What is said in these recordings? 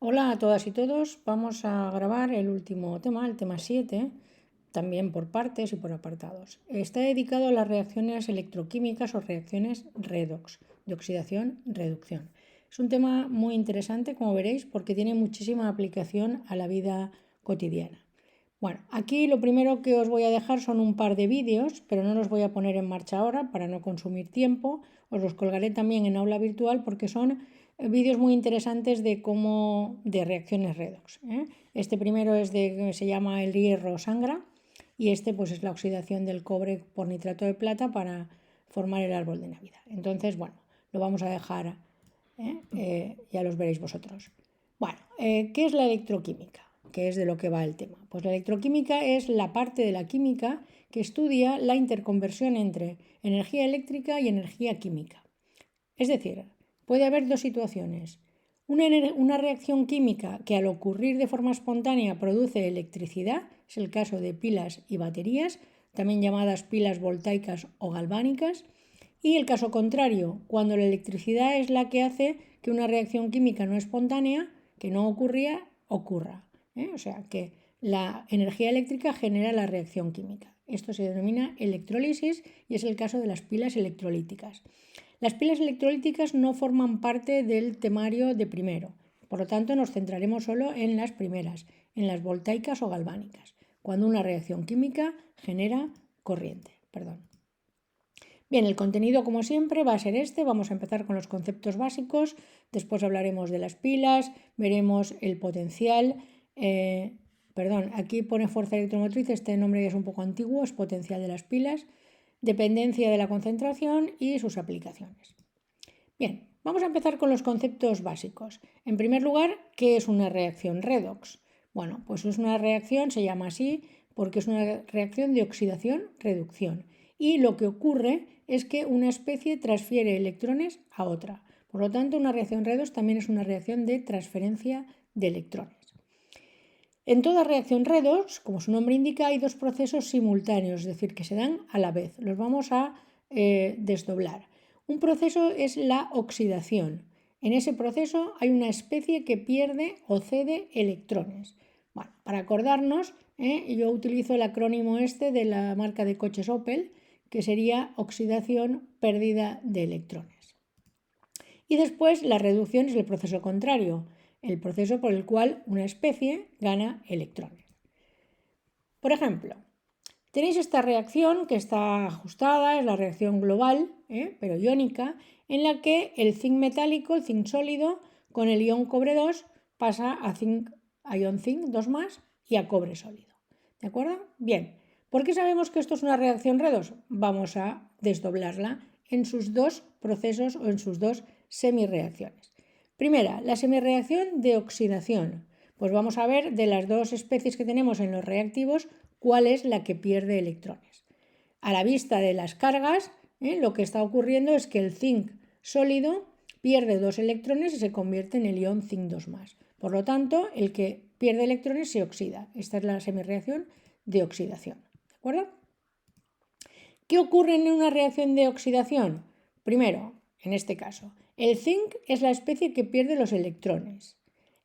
Hola a todas y todos, vamos a grabar el último tema, el tema 7, también por partes y por apartados. Está dedicado a las reacciones electroquímicas o reacciones redox, de oxidación-reducción. Es un tema muy interesante, como veréis, porque tiene muchísima aplicación a la vida cotidiana. Bueno, aquí lo primero que os voy a dejar son un par de vídeos, pero no los voy a poner en marcha ahora para no consumir tiempo. Os los colgaré también en aula virtual porque son vídeos muy interesantes de reacciones redox. Este primero se llama el hierro sangra y este pues es la oxidación del cobre por nitrato de plata para formar el árbol de Navidad. Entonces, bueno, lo vamos a dejar, ya los veréis vosotros. Bueno, ¿qué es la electroquímica? Que es de lo que va el tema. Pues la electroquímica es la parte de la química que estudia la interconversión entre energía eléctrica y energía química. Es decir, puede haber dos situaciones. Una reacción química que al ocurrir de forma espontánea produce electricidad, es el caso de pilas y baterías, también llamadas pilas voltaicas o galvánicas, y el caso contrario, cuando la electricidad es la que hace que una reacción química no espontánea, que no ocurría, ocurra. O sea, que la energía eléctrica genera la reacción química. Esto se denomina electrólisis y es el caso de las pilas electrolíticas. Las pilas electrolíticas no forman parte del temario de primero, por lo tanto nos centraremos solo en las primeras, en las voltaicas o galvánicas, cuando una reacción química genera corriente. Bien, el contenido como siempre va a ser este, vamos a empezar con los conceptos básicos, después hablaremos de las pilas, veremos el potencial, aquí pone fuerza electromotriz, este nombre ya es un poco antiguo, es potencial de las pilas, dependencia de la concentración y sus aplicaciones. Bien, vamos a empezar con los conceptos básicos. En primer lugar, ¿qué es una reacción redox? Bueno, pues es una reacción, se llama así, porque es una reacción de oxidación-reducción. Y lo que ocurre es que una especie transfiere electrones a otra. Por lo tanto, una reacción redox también es una reacción de transferencia de electrones. En toda reacción redox, como su nombre indica, hay dos procesos simultáneos, es decir, que se dan a la vez. Los vamos a desdoblar. Un proceso es la oxidación. En ese proceso hay una especie que pierde o cede electrones. Bueno, para acordarnos, yo utilizo el acrónimo este de la marca de coches Opel, que sería oxidación, pérdida de electrones. Y después la reducción es el proceso contrario, el proceso por el cual una especie gana electrones. Por ejemplo, tenéis esta reacción que está ajustada, es la reacción global, pero iónica, en la que el zinc metálico, el zinc sólido, con el ion cobre 2 pasa a ion zinc 2 más y a cobre sólido. ¿De acuerdo? Bien. ¿Por qué sabemos que esto es una reacción redox? Vamos a desdoblarla en sus dos procesos o en sus dos semirreacciones. Primera, la semirreacción de oxidación. Pues vamos a ver de las dos especies que tenemos en los reactivos cuál es la que pierde electrones. A la vista de las cargas, lo que está ocurriendo es que el zinc sólido pierde 2 electrones y se convierte en el ion zinc 2 más. Por lo tanto, el que pierde electrones se oxida. Esta es la semirreacción de oxidación. ¿De acuerdo? ¿Qué ocurre en una reacción de oxidación? Primero, en este caso, el zinc es la especie que pierde los electrones.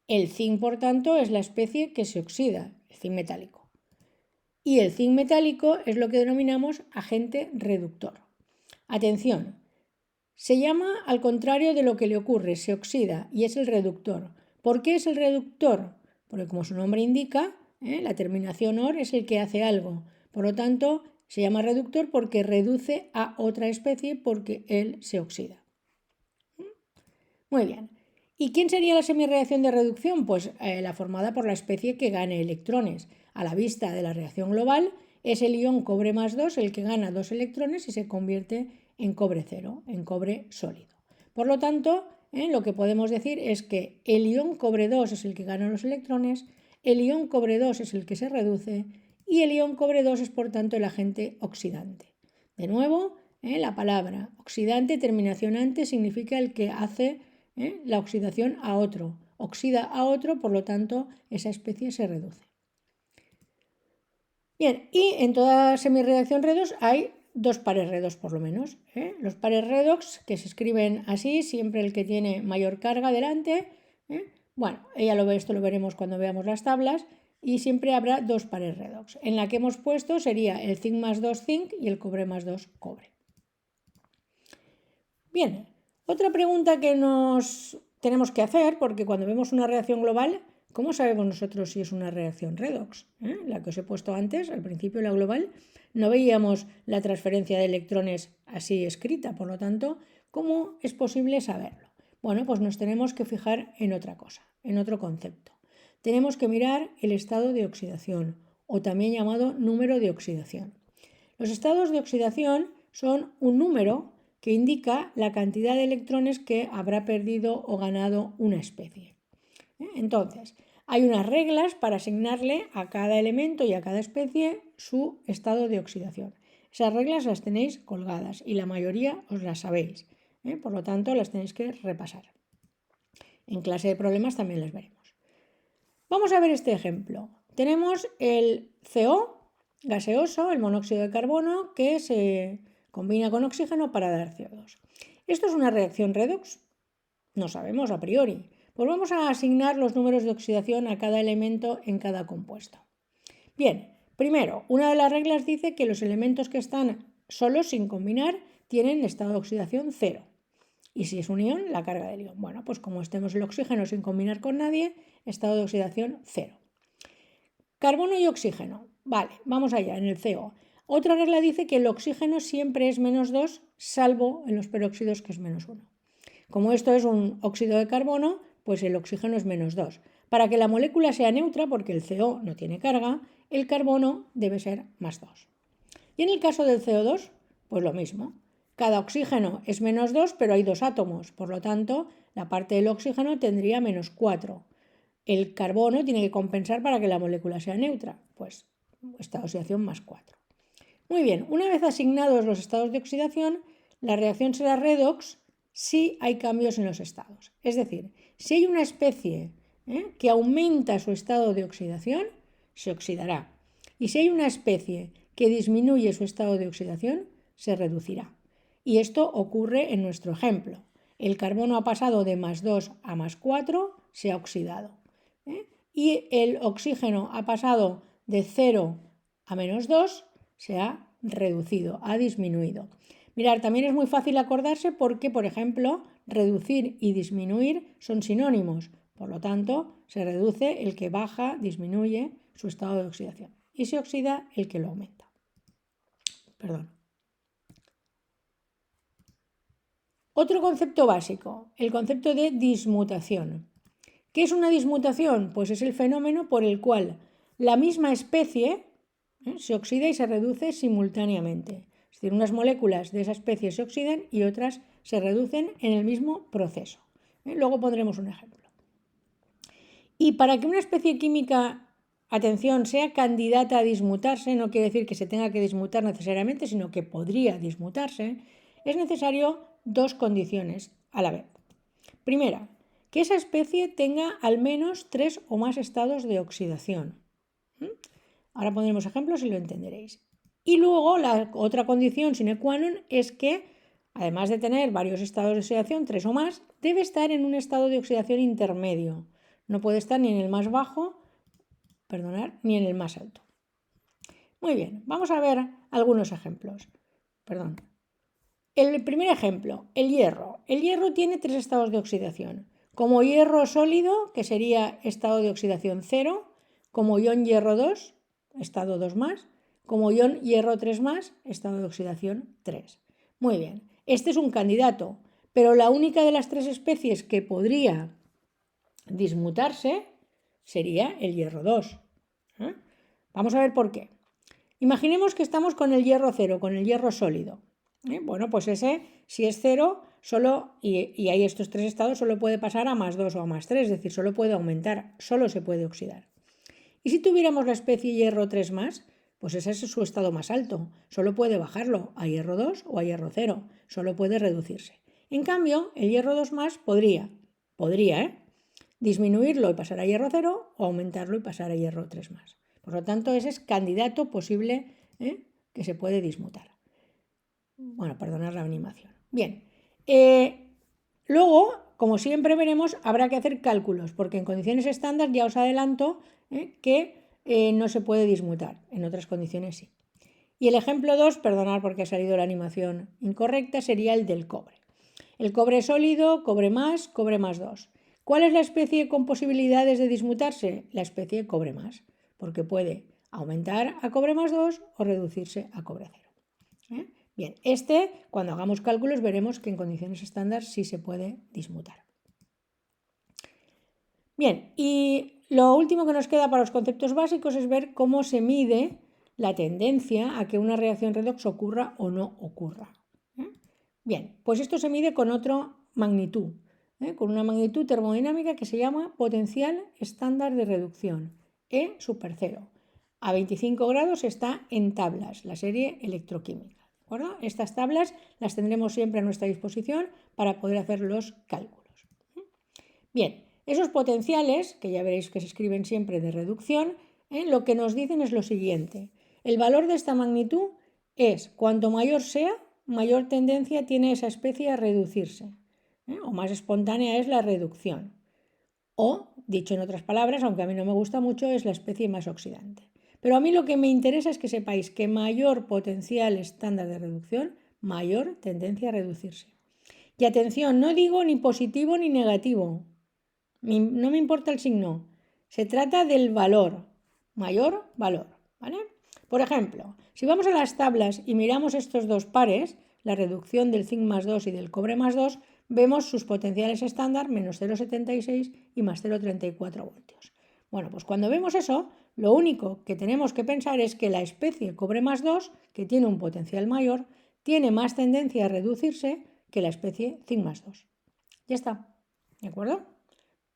El zinc, por tanto, es la especie que se oxida, el zinc metálico. Y el zinc metálico es lo que denominamos agente reductor. Atención, se llama al contrario de lo que le ocurre, se oxida y es el reductor. ¿Por qué es el reductor? Porque como su nombre indica, la terminación OR es el que hace algo. Por lo tanto, se llama reductor porque reduce a otra especie porque él se oxida. Muy bien. ¿Y quién sería la semirreacción de reducción? Pues la formada por la especie que gane electrones. A la vista de la reacción global es el ion cobre más 2 el que gana 2 electrones y se convierte en cobre 0, en cobre sólido. Por lo tanto, lo que podemos decir es que el ion cobre 2 es el que gana los electrones, el ion cobre 2 es el que se reduce y el ion cobre 2 es por tanto el agente oxidante. De nuevo, la palabra oxidante, terminación ante, significa el que hace la oxidación a otro. Oxida a otro, por lo tanto, esa especie se reduce. Bien, y en toda semirreacción redox hay dos pares redox por lo menos. Los pares redox, que se escriben así, siempre el que tiene mayor carga delante, Bueno, esto lo veremos cuando veamos las tablas, y siempre habrá dos pares redox. En la que hemos puesto sería el zinc más 2 zinc y el cobre más 2 cobre. Bien, otra pregunta que nos tenemos que hacer, porque cuando vemos una reacción global, ¿cómo sabemos nosotros si es una reacción redox? La que os he puesto antes, al principio, la global, no veíamos la transferencia de electrones así escrita, por lo tanto, ¿cómo es posible saberlo? Bueno, pues nos tenemos que fijar en otra cosa, en otro concepto. Tenemos que mirar el estado de oxidación, o también llamado número de oxidación. Los estados de oxidación son un número que indica la cantidad de electrones que habrá perdido o ganado una especie. Entonces, hay unas reglas para asignarle a cada elemento y a cada especie su estado de oxidación. Esas reglas las tenéis colgadas y la mayoría os las sabéis. Por lo tanto, las tenéis que repasar. En clase de problemas también las veremos. Vamos a ver este ejemplo. Tenemos el CO gaseoso, el monóxido de carbono, que se combina con oxígeno para dar CO2. ¿Esto es una reacción redox? No sabemos a priori. Pues vamos a asignar los números de oxidación a cada elemento en cada compuesto. Bien, primero, una de las reglas dice que los elementos que están solos sin combinar tienen estado de oxidación 0. Y si es un ion, la carga del ion. Bueno, pues como estemos el oxígeno sin combinar con nadie, estado de oxidación 0. Carbono y oxígeno. Vale, vamos allá, en el CO. Otra regla dice que el oxígeno siempre es menos 2, salvo en los peróxidos, que es menos 1. Como esto es un óxido de carbono, pues el oxígeno es menos 2. Para que la molécula sea neutra, porque el CO no tiene carga, el carbono debe ser más 2. Y en el caso del CO2, pues lo mismo. Cada oxígeno es menos 2, pero hay dos átomos. Por lo tanto, la parte del oxígeno tendría menos 4. El carbono tiene que compensar para que la molécula sea neutra. Pues estado de oxidación más 4. Muy bien, una vez asignados los estados de oxidación, la reacción será redox si hay cambios en los estados. Es decir, si hay una especie que aumenta su estado de oxidación, se oxidará. Y si hay una especie que disminuye su estado de oxidación, se reducirá. Y esto ocurre en nuestro ejemplo. El carbono ha pasado de más 2 a más 4, se ha oxidado. Y el oxígeno ha pasado de 0 a menos 2, se ha reducido, ha disminuido. Mirad, también es muy fácil acordarse porque, por ejemplo, reducir y disminuir son sinónimos. Por lo tanto, se reduce el que baja, disminuye su estado de oxidación. Y se oxida el que lo aumenta. Perdón. Otro concepto básico, el concepto de dismutación. ¿Qué es una dismutación? Pues es el fenómeno por el cual la misma especie se oxida y se reduce simultáneamente. Es decir, unas moléculas de esa especie se oxidan y otras se reducen en el mismo proceso. Luego pondremos un ejemplo. Y para que una especie química, atención, sea candidata a dismutarse, no quiere decir que se tenga que dismutar necesariamente, sino que podría dismutarse, es necesario dos condiciones a la vez. Primera, que esa especie tenga al menos 3 o más estados de oxidación. Ahora pondremos ejemplos y lo entenderéis. Y luego la otra condición sine qua non es que, además de tener varios estados de oxidación, 3 o más, debe estar en un estado de oxidación intermedio. No puede estar ni en el más bajo, ni en el más alto. Muy bien, vamos a ver algunos ejemplos. El primer ejemplo, el hierro. El hierro tiene 3 estados de oxidación. Como hierro sólido, que sería estado de oxidación 0, como ion hierro 2, estado 2 más, como ion hierro 3 más, estado de oxidación 3. Muy bien, este es un candidato, pero la única de las 3 especies que podría dismutarse sería el hierro 2. Vamos a ver por qué. Imaginemos que estamos con el hierro 0, con el hierro sólido. Bueno, pues ese, si es 0, solo, y hay estos 3 estados, solo puede pasar a más 2 o a más 3, es decir, solo puede aumentar, solo se puede oxidar. Y si tuviéramos la especie hierro 3 más, pues ese es su estado más alto, solo puede bajarlo a hierro 2 o a hierro 0, solo puede reducirse. En cambio, el hierro 2 más podría, disminuirlo y pasar a hierro 0 o aumentarlo y pasar a hierro 3 más. Por lo tanto, ese es candidato posible que se puede dismutar. Bueno, perdonar la animación. Bien, Luego, como siempre veremos, habrá que hacer cálculos, porque en condiciones estándar ya os adelanto que no se puede dismutar, en otras condiciones sí. Y el ejemplo 2, perdonad porque ha salido la animación incorrecta, sería el del cobre. El cobre sólido, cobre más 2. ¿Cuál es la especie con posibilidades de dismutarse? La especie cobre más, porque puede aumentar a cobre más 2 o reducirse a cobre 0. Bien, cuando hagamos cálculos, veremos que en condiciones estándar sí se puede dismutar. Bien, y lo último que nos queda para los conceptos básicos es ver cómo se mide la tendencia a que una reacción redox ocurra o no ocurra. Bien, pues esto se mide con otra magnitud, con una magnitud termodinámica que se llama potencial estándar de reducción, E super 0. A 25 grados está en tablas, la serie electroquímica. ¿De acuerdo? Estas tablas las tendremos siempre a nuestra disposición para poder hacer los cálculos. Bien, esos potenciales, que ya veréis que se escriben siempre de reducción, lo que nos dicen es lo siguiente. El valor de esta magnitud es cuanto mayor sea, mayor tendencia tiene esa especie a reducirse, o más espontánea es la reducción. O, dicho en otras palabras, aunque a mí no me gusta mucho, es la especie más oxidante. Pero a mí lo que me interesa es que sepáis que mayor potencial estándar de reducción, mayor tendencia a reducirse. Y atención, no digo ni positivo ni negativo, no me importa el signo, se trata del valor, mayor valor, ¿vale? Por ejemplo, si vamos a las tablas y miramos estos dos pares, la reducción del zinc más 2 y del cobre más 2, vemos sus potenciales estándar menos 0,76 y más 0,34 voltios. Bueno, pues cuando vemos eso, lo único que tenemos que pensar es que la especie cobre más 2, que tiene un potencial mayor, tiene más tendencia a reducirse que la especie zinc más 2. Ya está, ¿de acuerdo?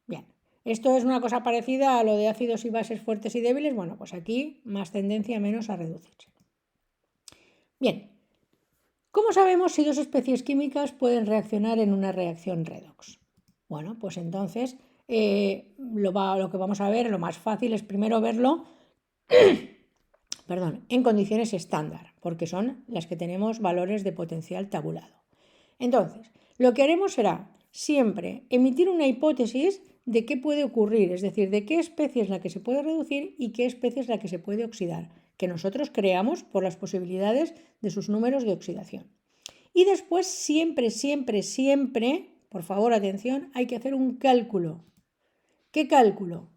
Bien, esto es una cosa parecida a lo de ácidos y bases fuertes y débiles. Bueno, pues aquí más tendencia menos a reducirse. Bien, ¿cómo sabemos si dos especies químicas pueden reaccionar en una reacción redox? Bueno, pues entonces lo que vamos a ver, lo más fácil es primero verlo en condiciones estándar, porque son las que tenemos valores de potencial tabulado. Entonces, lo que haremos será siempre emitir una hipótesis de qué puede ocurrir, es decir, de qué especie es la que se puede reducir y qué especie es la que se puede oxidar, que nosotros creamos por las posibilidades de sus números de oxidación. Y después siempre, por favor, atención, hay que hacer un cálculo. ¿Qué cálculo?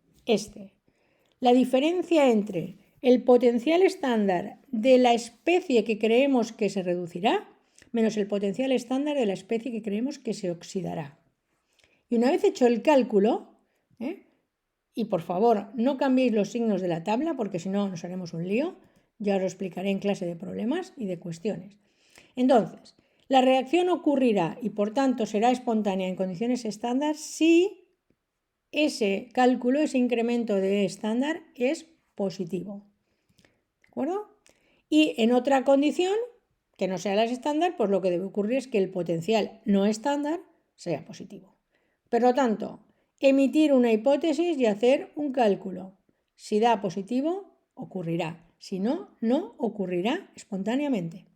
La diferencia entre el potencial estándar de la especie que creemos que se reducirá menos el potencial estándar de la especie que creemos que se oxidará. Y una vez hecho el cálculo, y por favor no cambiéis los signos de la tabla porque si no nos haremos un lío, ya os lo explicaré en clase de problemas y de cuestiones. Entonces, la reacción ocurrirá y por tanto será espontánea en condiciones estándar si ese cálculo, ese incremento de estándar es positivo. ¿De acuerdo? Y en otra condición, que no sea las estándar, pues lo que debe ocurrir es que el potencial no estándar sea positivo. Por lo tanto, emitir una hipótesis y hacer un cálculo. Si da positivo, ocurrirá. Si no, no ocurrirá espontáneamente.